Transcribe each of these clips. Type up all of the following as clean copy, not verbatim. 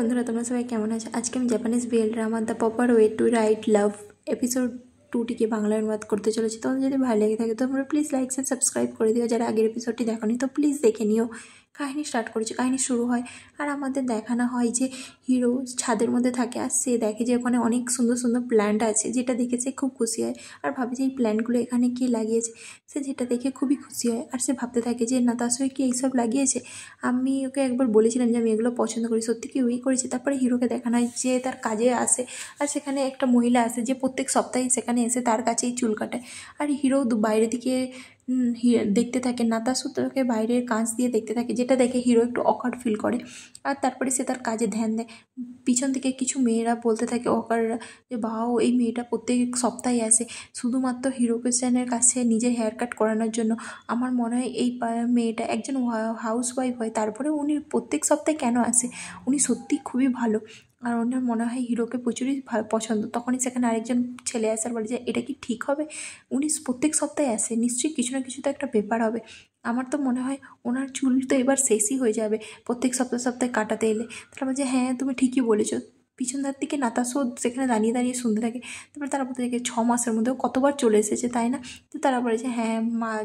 বন্ধুরা, তোমরা সবাই কেমন আছো? আজকে আমি Japanese BL drama the proper way to write love episode 2টিকে বাংলায় অনুবাদ করতে চলেছি। তোমাদের যদি ভালো লেগে থাকে তোমরা প্লিজ লাইক অ্যান্ড সাবস্ক্রাইব করে দিও। যারা আগের এপিসোডটি দেখোনি তো প্লিজ দেখে নিও। কাহিনী স্টার্ট করেছি, কাহিনী শুরু হয় আর আমাদের দেখানো হয় যে হিরো ছাদের মধ্যে থাকে আর সে দেখে যে ওখানে অনেক সুন্দর সুন্দর প্ল্যান্ট আছে, যেটা দেখে সে খুব খুশি হয় আর ভাবে যে এই প্ল্যান্টগুলো এখানে কে লাগিয়েছে। সে যেটা দেখে খুবই খুশি হয় আর সে ভাবতে থাকে যে নাতাশা কি এইসব লাগিয়েছে। আমি ওকে একবার বলেছিলাম যে আমি এগুলো পছন্দ করি, সত্যি কি ওই করেছে। তারপরে হিরোকে দেখানো হয় যে তার কাজে আসে আর সেখানে একটা মহিলা আসে যে প্রত্যেক সপ্তাহে সেখানে এসে তার কাছেই চুল কাটায়। আর হিরো বাইরে দিকে দেখতে থাকে, নাতাশা তাকে বাইরের কাঁচ দিয়ে দেখতে থাকে, যেটা দেখে হিরো একটু অকার্ড ফিল করে আর তারপরে সে তার কাজে ধ্যান দেয়। পিছন থেকে কিছু মেয়েরা বলতে থাকে অকাররা যে বাও, এই মেয়েটা প্রত্যেক সপ্তাহে আসে শুধুমাত্র হিরো পেশেন্টের কাছে নিজের হেয়ার কাট করানোর জন্য। আমার মনে হয় এই মেয়েটা একজন হাউস ওয়াইফ হয়, তারপরে উনি প্রত্যেক সপ্তাহে কেন আসে? উনি সত্যি খুবই ভালো আর ওনার মনে হয় হিরোকে প্রচুরই পছন্দ। তখনই সেখানে আরেকজন ছেলে আসে আর বলে যে এটা কি ঠিক হবে? উনি প্রত্যেক সপ্তাহে আসে, নিশ্চয়ই কিছু না কিছু তো একটা ব্যাপার হবে। আমার তো মনে হয় ওনার চুল তো এবার শেষই হয়ে যাবে প্রত্যেক সপ্তাহে সপ্তাহে কাটাতে এলে। তারা বলছে হ্যাঁ তুমি ঠিকই বলেছো। পিছন ধার থেকে নাতাশাও সেখানে দাঁড়িয়ে দাঁড়িয়ে শুনতে থাকে। তারপরে তারা বলতে থাকে 6 মাসের মধ্যেও কতবার চলে এসেছে তাই না? তো তারা বলেছে হ্যাঁ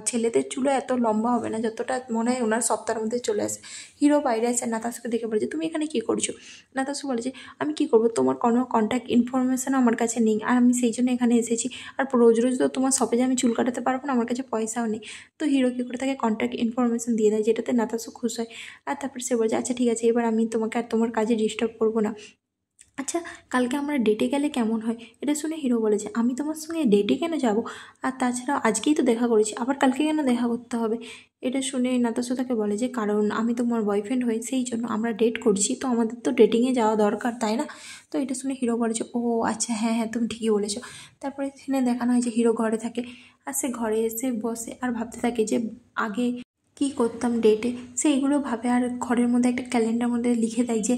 ছেলেদের চুলও এত লম্বা হবে না, যতটা মনে হয় ওনার সপ্তাহের মধ্যে চলে আসে। হিরো বাইরে আসে নাতাশাকে দেখে বলেছে তুমি এখানে কী করছো? নাতাশা বলেছে আমি কী করবো, তোমার কোনো কন্ট্যাক্ট ইনফরমেশানও আমার কাছে নেই আর আমি সেই জন্য এখানে এসেছি। আর রোজ রোজ তো তোমার শপে যে আমি চুল কাটাতে পারবো না, আমার কাছে পয়সাও নেই। তো হিরো কী করে তাকে কন্ট্যাক্ট ইনফরমেশান দিয়ে দেয়, যেটাতে নাতাশা খুশ হয়। আর তারপরে সে বলছে আচ্ছা ঠিক আছে, এবার আমি তোমাকে আর তোমার কাজে ডিস্টার্ব করবো না। আচ্ছা কালকে আমরা ডেটে গেলে কেমন হয়? এটা শুনে হিরো বলেছে আমি তোমার সঙ্গে ডেটে কেন যাব? আর তাছাড়া আজকেই তো দেখা করেছি, আবার কালকে কেন দেখা করতে হবে? এটা শুনে নাতাশা তাকে বলে যে কারণ আমি তোমার বয়ফ্রেন্ড হই, সেই জন্য আমরা ডেট করছি, তো আমাদের তো ডেটিংয়ে যাওয়া দরকার তাই না? তো এটা শুনে হিরো বলেছে ও আচ্ছা হ্যাঁ হ্যাঁ তুমি ঠিকই বলেছো। তারপরে এখানে দেখানো হয় যে হিরো ঘরে থাকে আর সে ঘরে এসে বসে আর ভাবতে থাকে যে আগে কী করতাম ডেটে, সে এগুলো ভাবে আর ঘরের মধ্যে একটা ক্যালেন্ডার মধ্যে লিখে দেয় যে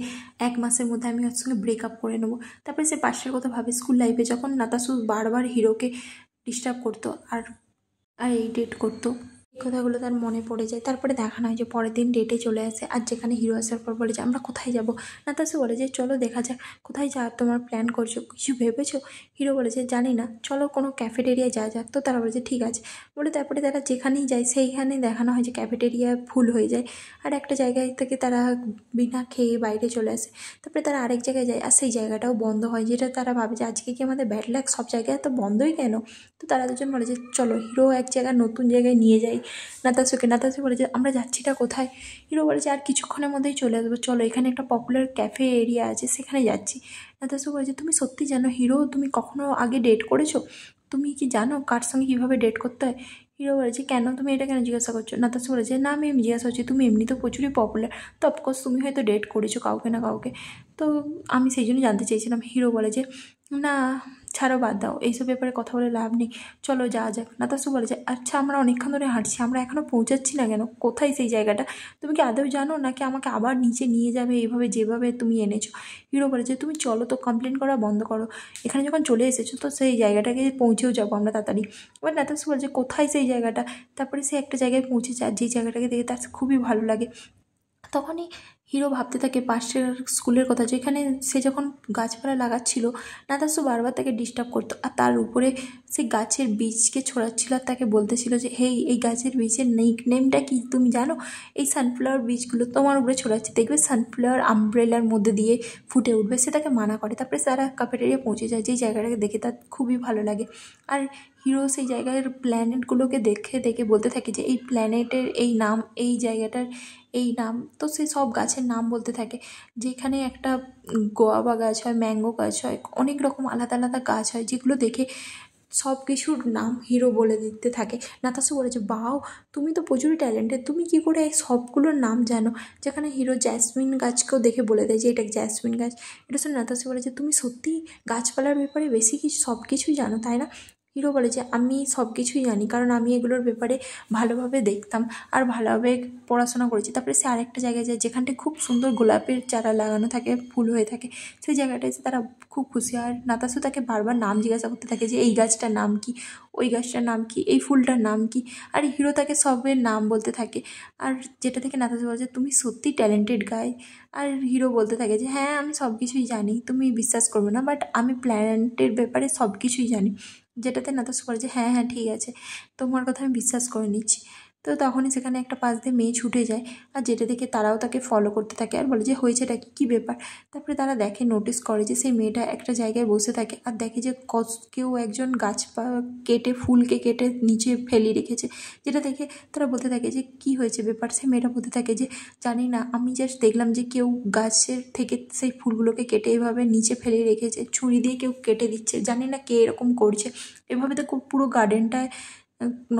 1 মাসের মধ্যে আমি ওর সঙ্গে ব্রেকআপ করে নেবো। তারপরে সে পাশের কথা ভাবে স্কুল লাইফে যখন নাতাশা বারবার হিরোকে ডিস্টার্ব করতো আর আর এই ডেট করতো, এই কথাগুলো তার মনে পড়ে যায়। তারপরে দেখানো হয় যে পরের দিন ডেটে চলে আসে আর যেখানে হিরো আসার পর বলে যে আমরা কোথায় যাব? নাতাশা বলে যে চলো দেখা যাক কোথায় যাওয়ার তোমার প্ল্যান করছো, কিছু ভেবেছো? হিরো বলে যে জানি না, চলো কোনো ক্যাফেটেরিয়ায় যাওয়া যাক। তো তারা বলে যে ঠিক আছে বলে তারপরে তারা যেখানেই যায় সেইখানে দেখানো হয় যে ক্যাফেটেরিয়া ফুল হয়ে যায় আর একটা জায়গায় থেকে তারা বিনা খেয়ে বাইরে চলে আসে। তারপরে তারা আরেক জায়গায় যায় আর সেই জায়গাটাও বন্ধ হয়, যেটা তারা ভাবে যে আজকে কি আমাদের ব্যাড লাক, সব জায়গায় তো বন্ধই কেন? তো তারা দুজন বলে যে চলো হিরো এক জায়গায় নতুন জায়গায় নিয়ে যাই নাতাশাকে। নাতাশা বলে যে আমরা যাচ্ছিটা কোথায়? হিরো বলে যে আর কিছুক্ষণের মধ্যেই চলে আসবো, চলো এখানে একটা পপুলার ক্যাফে এরিয়া আছে সেখানে যাচ্ছি। নাতাশা বলে যে তুমি সত্যি জানো হিরো, তুমি কখনো আগে ডেট করেছো? তুমি কি জানো কার সঙ্গে কীভাবে ডেট করতে হয়? হিরো বলেছে কেন, তুমি এটা কেন জিজ্ঞাসা করছো? নাতাশা বলেছে না আমি জিজ্ঞাসা করছি, তুমি এমনি তো প্রচুরই পপুলার, তো অফকোর্স তুমি হয়তো ডেট করেছো কাউকে না কাউকে, তো আমি সেই জন্য জানতে চেয়েছিলাম। হিরো বলে যে না ছাড়ো বাদ দাও, এইসব ব্যাপারে কথা বলে লাভ নেই, চলো যাওয়া যাক। নাতাশা বলে যে আচ্ছা আমরা অনেকক্ষণ ধরে হাঁটছি, আমরা এখনও পৌঁছাচ্ছি না কেন? কোথায় সেই জায়গাটা? তুমি কি আদৌ জানো নাকি আমাকে আবার নিচে নিয়ে যাবে এইভাবে যেভাবে তুমি এনেছো? হিরো বলে যে তুমি চলো তো, কমপ্লেন করা বন্ধ করো, এখানে যখন চলে এসেছো তো সেই জায়গাটাকে পৌঁছেও যাবো আমরা তাড়াতাড়ি। এবার নাতাশা বলে যে কোথায় সেই জায়গাটা? তারপরে সে একটা জায়গায় পৌঁছেছে আর যেই জায়গাটাকে দেখে তার খুবই ভালো লাগে। তখনই হিরো ভাবতে থাকে পাশের স্কুলের কথা, যেখানে সে যখন গাছপালা লাগাচ্ছিল নাতাশা বারবার তাকে ডিস্টার্ব করতো আর তার উপরে সে গাছের বীজকে ছড়াচ্ছিল আর তাকে বলতেছিল যে হেই এই গাছের বীজের নেমটা কি তুমি জানো? এই সানফ্লাওয়ার বীজগুলো তোমার উপরে ছড়াচ্ছে, দেখবে সানফ্লাওয়ার আমব্রেলার মধ্যে দিয়ে ফুটে উঠবে। সে তাকে মানা করে। তারপরে তারা ক্যাফেটেরিয়া পৌঁছে যায়, যেই জায়গাটাকে দেখে তার খুবই ভালো লাগে। আর হিরো সেই জায়গার প্ল্যানেটগুলোকে দেখে দেখে বলতে থাকে যে এই প্ল্যানেটের এই নাম, এই জায়গাটার এই নাম। তো সে সব গাছের নাম বলতে থাকে, যেখানে একটা গোয়াবা গাছ হয়, ম্যাঙ্গো গাছ হয়, অনেক রকম আলাদা আলাদা গাছ হয়, যেগুলো দেখে সব কিছুর নাম হিরো বলে দিতে থাকে। নাতাশা বলেছে বাও, তুমি তো প্রচুরই ট্যালেন্টেড, তুমি কী করে এই সবগুলোর নাম জানো? যেখানে হিরো জ্যাসমিন গাছকেও দেখে বলে দেয় যে এটা জ্যাসমিন গাছ। এটা শুনে নাতাশা বলেছে তুমি সত্যিই গাছপালার ব্যাপারে বেশি কিছু সব কিছুই জানো তাই না? হিরো বলে যে আমি সব কিছুই জানি, কারণ আমি এগুলোর ব্যাপারে ভালোভাবে দেখতাম আর ভালোভাবে পড়াশোনা করেছি। তারপরে সে আরেকটা জায়গায় যায় যেখানটায় খুব সুন্দর গোলাপের চারা লাগানো থাকে, ফুল হয়ে থাকে। সেই জায়গাটায় তারা খুব খুশি। আর নাতাশু তাকে বারবার নাম জিজ্ঞাসা করতে থাকে যে এই গাছটার নাম কি, ওই গাছটার নাম কি, এই ফুলটার নাম কি। আর হিরো তাকে সবের নাম বলতে থাকে। আর যেটা থেকে নাতাশু বলে যে তুমি সত্যি ট্যালেন্টেড গাই। আর হিরো বলতে থাকে যে হ্যাঁ আমি সব কিছুই জানি, তুমি বিশ্বাস করবে না, বাট আমি প্ল্যানেটের ব্যাপারে সব কিছুই জানি। যেটাতে নাতাশু বলে যে হ্যাঁ হ্যাঁ ঠিক আছে, তোমার কথা আমি বিশ্বাস করে নিচ্ছি। তো তখনই সেখানে একটা পাশ দিয়ে মেয়ে ছুটে যায়, আর যেটা দেখে তারাও তাকে ফলো করতে থাকে আর বলে যে হয়েছেটা কি, কী ব্যাপার। তারপরে তারা দেখে, নোটিস করে যে সেই মেয়েটা একটা জায়গায় বসে থাকে আর দেখে যে কেউ একজন গাছ কেটে, ফুলকে কেটে নিচে ফেলে রেখেছে। যেটা দেখে তারা বলতে থাকে যে কী হয়েছে ব্যাপার। সেই মেয়েটা বলতে থাকে যে জানি না, আমি জাস্ট দেখলাম যে কেউ গাছের থেকে সেই ফুলগুলোকে কেটে এভাবে নিচে ফেলে রেখেছে, ছুরি দিয়ে কেউ কেটে দিচ্ছে, জানি না কে এরকম করছে। এভাবে তো পুরো গার্ডেনটায়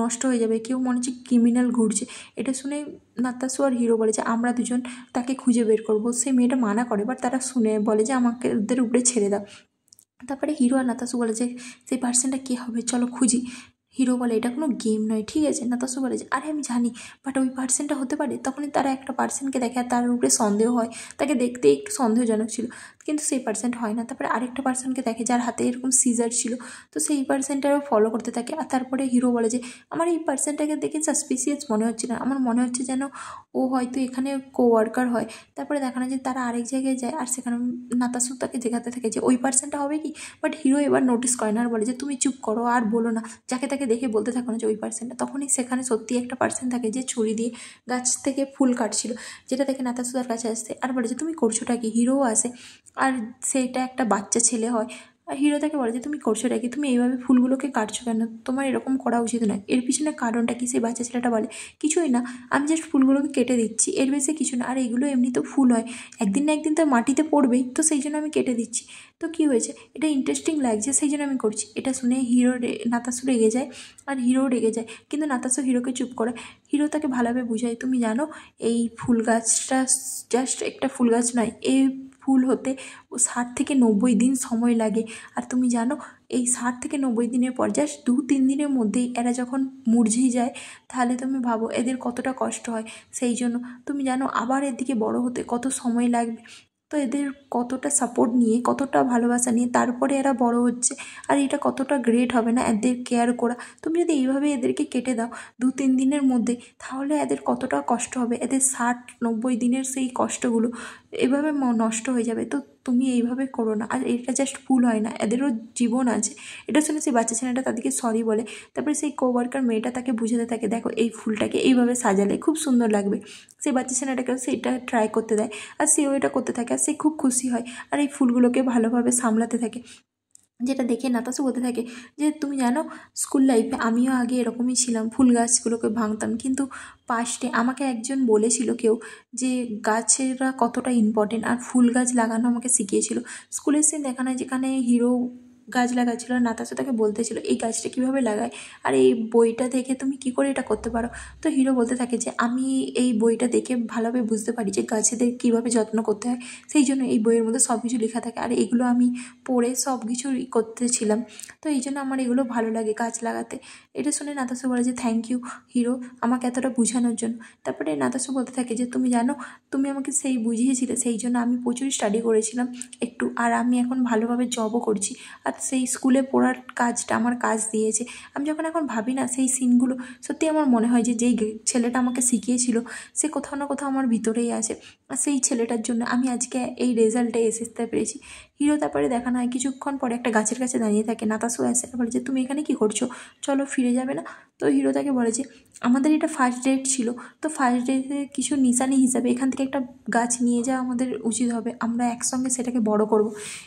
নষ্ট হয়ে যাবে, কেউ মনে হচ্ছে ক্রিমিনাল ঘুরছে। এটা শুনে নাতাশু আর হিরো বলে যে আমরা দুজন তাকে খুঁজে বের করবো। সেই মেয়েটা মানা করে, বাট তারা শুনে বলে যে আমাকে ওদের উপরে ছেড়ে দাও। তারপরে হিরো আর নাতাশু বলে যে সেই পার্সনটা কে হবে, চলো খুঁজি। হিরো বলে এটা কোনো গেম নয়, ঠিক আছে। নাতাশু বলে যে আরে আমি জানি, বাট ওই পার্সনটা হতে পারে। তখনই তারা একটা পার্সনকে দেখে আর তার উপরে সন্দেহ হয়, তাকে দেখতে একটু সন্দেহজনক ছিল, কিন্তু সেই পার্সনটা হয় না। তারপরে আরেকটা পার্সনকে দেখে যার হাতে এরকম সিজার ছিল, তো সেই পার্সনটারও ফলো করতে থাকে। আর তারপরে হিরো বলে যে আমার এই পার্সনটাকে দেখে সাসপিসিয়াস মনে হচ্ছে না, আমার মনে হচ্ছে যেন ও হয়তো এখানে কোওয়ার্কার হয়। তারপরে দেখানো যায় তারা আরেক জায়গায় যায় আর সেখানে নাতাশু তাকে দেখাতে থাকে যে ওই পার্সনটা হবে কি। বাট হিরো এবার নোটিস করে না আর বলে যে তুমি চুপ করো আর বলো না, যাকে তাকে দেখে বলতে থাকো না যে ওই পার্সনটা। তখনই সেখানে সত্যি একটা পার্সন থাকে যে ছুরি দিয়ে গাছ থেকে ফুল কাটছিল, যেটা দেখে নাতাশু তার কাছে আসছে আর বলে যে তুমি করছোটা কি। হিরোও আসে আর সেটা একটা বাচ্চা ছেলে হয়। আর হিরো তাকে বলে যে তুমি করছোটা কি, তুমি এইভাবে ফুলগুলোকে কাটছো কেন, তোমার এরকম করা উচিত নয়। এর পিছনে কারণটা কি। সেই বাচ্চা ছেলেটা বলে কিছুই না, আমি জাস্ট ফুলগুলোকে কেটে দিচ্ছি, এর বেশি কিছু না। আর এগুলো এমনিতেও ফুল হয়, একদিন না একদিন তো মাটিতে পড়বেই, তো সেই জন্য আমি কেটে দিচ্ছি। তো কী হয়েছে, এটা ইন্টারেস্টিং লাগছে সেই জন্য আমি করছি। এটা শুনে নাতাশু রেগে যায় আর হিরোও রেগে যায়, কিন্তু নাতাশু হিরোকে চুপ করে। হিরো তাকে ভালোভাবে বুঝায় তুমি জানো এই ফুল গাছটা জাস্ট একটা ফুল গাছ নয়, এই ফুল হতে 60 থেকে 90 দিন সময় লাগে। আর তুমি জানো এই 60 থেকে 90 দিনের পর জাস্ট 2-3 দিনের মধ্যেই এরা যখন মুরঝিয়ে যায়, তাহলে তুমি ভাবো এদের কতটা কষ্ট হয়। সেই জন্য তুমি জানো আবার এর দিকে বড় হতে কত সময় লাগবে। তো এদের কতটা সাপোর্ট নিয়ে, কতটা ভালোবাসা নিয়ে তারপরে এরা বড় হচ্ছে। আর এটা কতটা গ্রেট হবে না এদের কেয়ার করা। তুমি যদি এইভাবে এদেরকে কেটে দাও 2-3 দিনের মধ্যে, তাহলে এদের কতটা কষ্ট হবে, এদের 60-90 দিনের সেই কষ্টগুলো এভাবে নষ্ট হয়ে যাবে। তো তুমি এইভাবে করো না। আর এটা জাস্ট ফুল হয় না, এদেরও জীবন আছে। এটা শুনে সেই বাচ্চা ছেলেটা তাদেরকে সরি বলে। তারপরে সেই কোওয়ার্কার মেয়েটা তাকে বুঝাতে থাকে দেখো এই ফুলটাকে এইভাবে সাজালে খুব সুন্দর লাগবে। সেই বাচ্চা ছেলেটাকে সেটা ট্রাই করতে দেয় আর সেও এটা করতে থাকে আর সে খুব খুশি হয় আর এই ফুলগুলোকে ভালোভাবে সামলাতে থাকে। যেটা দেখে নাতাশু বলতে থাকে যে তুমি জানো স্কুল লাইফে আমিও আগে এরকমই ছিলাম, ফুল গাছগুলোকে ভাঙতাম, কিন্তু পাস্টে আমাকে একজন বলেছিল কেউ যে গাছেরা কতটা ইম্পর্টেন্ট, আর ফুল গাছ লাগানো আমাকে শিখিয়েছিল। স্কুলের সিন দেখানো যেখানে হিরো গাছ লাগাচ্ছিল আর নাতাশু তাকে বলতেছিল এই গাছটা কীভাবে লাগায় আর এই বইটা দেখে তুমি কী করে এটা করতে পারো। তো হিরো বলতে থাকে যে আমি এই বইটা দেখে ভালোভাবে বুঝতে পারি যে গাছেদের কীভাবে যত্ন করতে হয়, সেই জন্য এই বইয়ের মধ্যে সব কিছু লেখা থাকে আর এগুলো আমি পড়ে সব কিছু করতেছিলাম। তো এই জন্য আমার এগুলো ভালো লাগে গাছ লাগাতে। এটা শুনে নাতাশু বলে যে থ্যাংক ইউ হিরো আমাকে এতটা বোঝানোর জন্য। তারপরে নাতাশু বলতে থাকে যে তুমি জানো তুমি আমাকে সেই বুঝিয়েছিলে, সেই জন্য আমি প্রচুর স্টাডি করেছিলাম একটু, আর আমি এখন ভালোভাবে জবও করছি। আর সেই স্কুলে পড়ার কাজটা আমার কাজ দিয়েছে। আমি যখন এখন ভাবি না সেই সিনগুলো, সত্যি আমার মনে হয় যে যেই ছেলেটা আমাকে শিখিয়েছিল সে কোথাও না কোথাও আমার ভিতরেই আছে, আর সেই ছেলেটার জন্য আমি আজকে এই রেজাল্টে এসে পেরেছি। হিরো তারপরে দেখানো হয় কিছুক্ষণ পরে একটা গাছের কাছে দাঁড়িয়ে থাকে, নাতাশু আসে আর বলে যে তুমি এখানে কী করছো, চলো ফিরে যাবে না। তো হিরো তাকে বলে যে আমাদের এটা ফার্স্ট ডেট ছিল, তো ফার্স্ট ডেটে কিছু নিশানি হিসাবে এখান থেকে একটা গাছ নিয়ে যাওয়া আমাদের উচিত হবে, আমরা একসঙ্গে সেটাকে বড় করব।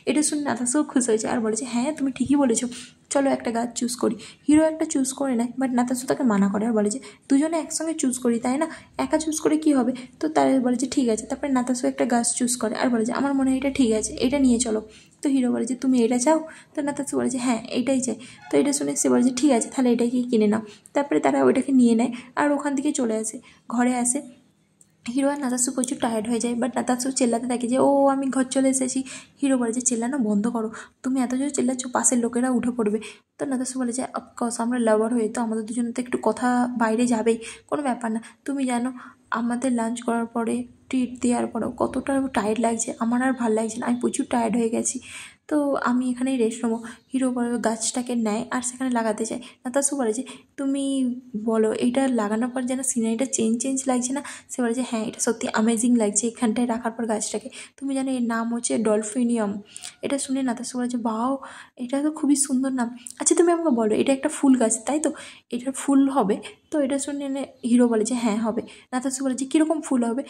এটা শুনে নাতাশুও খুশি হয়েছে আর বলেছে হ্যাঁ তুমি ঠিকই বলেছো, চলো একটা গাছ চুজ করি। হিরো একটা চুজ করে নেয়, বাট নাতাশু তাকে মানা করে আর বলে যে দুজনে একসঙ্গে চুজ করি তাই না, একা চুজ করে কী হবে। তো তারা বলে যে ঠিক আছে। তারপরে নাতাশু একটা গাছ চুজ করে আর বলে যে আমার মনে হয় এটা ঠিক আছে, এটা নিয়ে চলো। তো হিরো বলে যে তুমি এটা চাও, তো নাতাশু বলে যে হ্যাঁ এইটাই চাই। তো এটা শুনে সে বলে যে ঠিক আছে তাহলে এটাকে কিনে নাও। তারপরে তারা ওইটাকে নিয়ে নেয় আর ওখান থেকে চলে আসে, ঘরে আসে। হিরো আর নাতাশু প্রচুর টায়ার্ড হয়ে যায়, বাট নাতাশু চেল্লাতে থাকে যে ও আমি ঘর চলে এসেছি। হিরো বলে যে চেল্লানো বন্ধ করো, তুমি এত জোর চেল্লাচ্ছ পাশের লোকেরা উঠে পড়বে। তো নাতাশু বলে যে অফকোর্স আমরা লাভার হয়ে তো আমাদের দুজনের তো একটু কথা বাইরে যাবেই, কোনো ব্যাপার না। তুমি জানো আমাদের লাঞ্চ করার পরে ট্রিট দেওয়ার পরেও কতটা টায়ার্ড লাগছে, আমার আর ভালো লাগছে না, আমি প্রচুর টায়ার্ড হয়ে গেছি, তো আমি এখানেই রেস্ট নেবো। হিরো বলে গাছটাকে নেয় আর সেখানে লাগাতে চায়। নাতাশু বলে যে তুমি বলো এইটা লাগানোর পর যেন সিনারিটা চেঞ্জ লাগছে না? সে বলে যে হ্যাঁ এটা সত্যি অ্যামেজিং লাগছে এখানটায় রাখার পর গাছটাকে। তুমি জানো এর নাম হচ্ছে ডলফিনিয়াম। এটা শুনে নাতাশু বলে যে বাও, এটা তো খুবই সুন্দর নাম। আচ্ছা তুমি আমাকে বলো এটা একটা ফুল গাছ তাই তো, এটার ফুল হবে? তো এটা শুনে হিরো বলে যে হ্যাঁ হবে। নাতাশু বলে যে কীরকম ফুল হবে?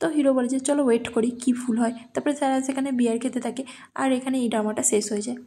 তো হিরো বলে যে চলো ওয়েট করি কী ফুল হয়। তারপরে তারা সেখানে বিয়ার খেতে থাকে আর এখানে এই ড্রামাটা শেষ হয়ে যায়।